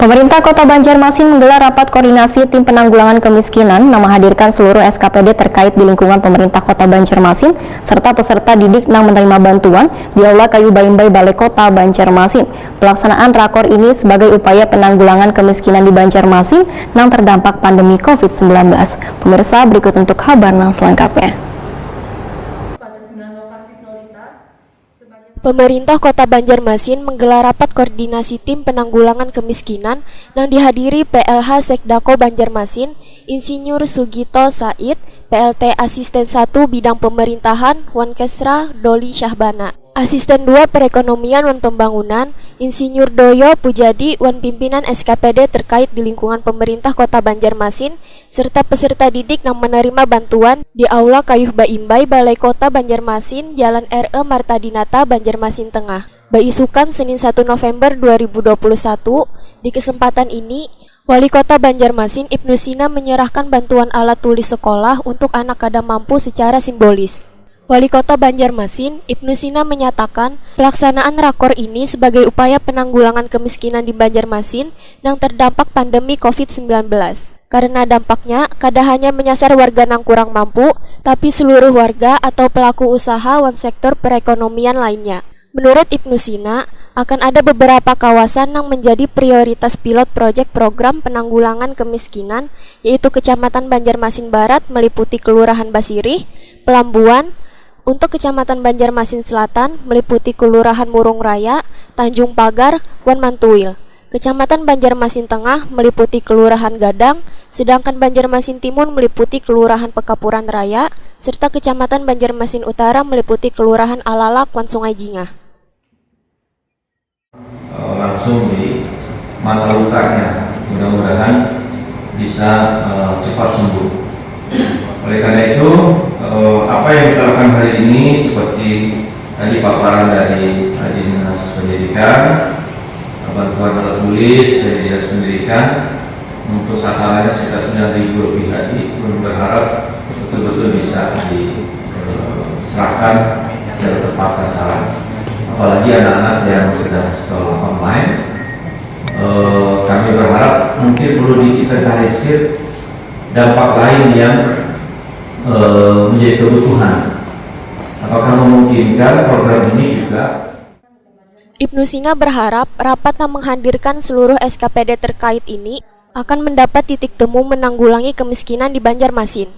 Pemerintah Kota Banjarmasin menggelar rapat koordinasi tim penanggulangan kemiskinan yang menghadirkan seluruh SKPD terkait di lingkungan pemerintah Kota Banjarmasin serta peserta didik yang menerima bantuan di Aula Kayu Baimbai Balai Kota Banjarmasin. Pelaksanaan rakor ini sebagai upaya penanggulangan kemiskinan di Banjarmasin yang terdampak pandemi COVID-19. Pemirsa, berikut untuk kabar selengkapnya. Pemerintah Kota Banjarmasin menggelar rapat koordinasi tim penanggulangan kemiskinan yang dihadiri PLH Sekdako Banjarmasin, Insinyur Sugito Said, PLT Asisten 1 Bidang Pemerintahan, Wankesra Doli Syahbana, Asisten 2 Perekonomian Wan Pembangunan, Insinyur Doyo Pujadi, Wan Pimpinan SKPD terkait di lingkungan pemerintah Kota Banjarmasin, serta peserta didik yang menerima bantuan di Aula Kayu Baimbai Balai Kota Banjarmasin, Jalan RE Martadinata, Banjarmasin Tengah. Baisukan Senin 1 November 2021, di kesempatan ini, Wali Kota Banjarmasin Ibnu Sina menyerahkan bantuan alat tulis sekolah untuk anak kada mampu secara simbolis. Wali Kota Banjarmasin Ibnu Sina menyatakan pelaksanaan rakor ini sebagai upaya penanggulangan kemiskinan di Banjarmasin yang terdampak pandemi COVID-19. Karena dampaknya kada hanya menyasar warga yang kurang mampu, tapi seluruh warga atau pelaku usaha wan sektor perekonomian lainnya. Menurut Ibnu Sina, akan ada beberapa kawasan yang menjadi prioritas pilot proyek program penanggulangan kemiskinan, yaitu Kecamatan Banjarmasin Barat meliputi Kelurahan Basirih, Pelambuan. Untuk Kecamatan Banjarmasin Selatan meliputi Kelurahan Murung Raya, Tanjung Pagar, Wan Mantuil. Kecamatan Banjarmasin Tengah meliputi Kelurahan Gadang, sedangkan Banjarmasin Timur meliputi Kelurahan Pekapuran Raya, serta Kecamatan Banjarmasin Utara meliputi Kelurahan Alalak, Wan Sungai Jingah. Langsung di mata lukanya, mudah-mudahan bisa cepat sembuh. Oleh karena itu, apa yang kita lakukan hari ini seperti tadi paparan dari Dinas Pendidikan, bantuan alat tulis dari Dinas Pendidikan, untuk sasarannya sekitar 9.000 lebih tadi, berharap betul-betul bisa diserahkan secara tepat sasaran. Apalagi anak-anak yang sedang sekolah online, kami berharap mungkin perlu diinventarisir dampak lain yang menjadi kebutuhan. Apakah memungkinkan program ini juga? Ibnu Sina berharap rapat yang menghadirkan seluruh SKPD terkait ini akan mendapat titik temu menanggulangi kemiskinan di Banjarmasin.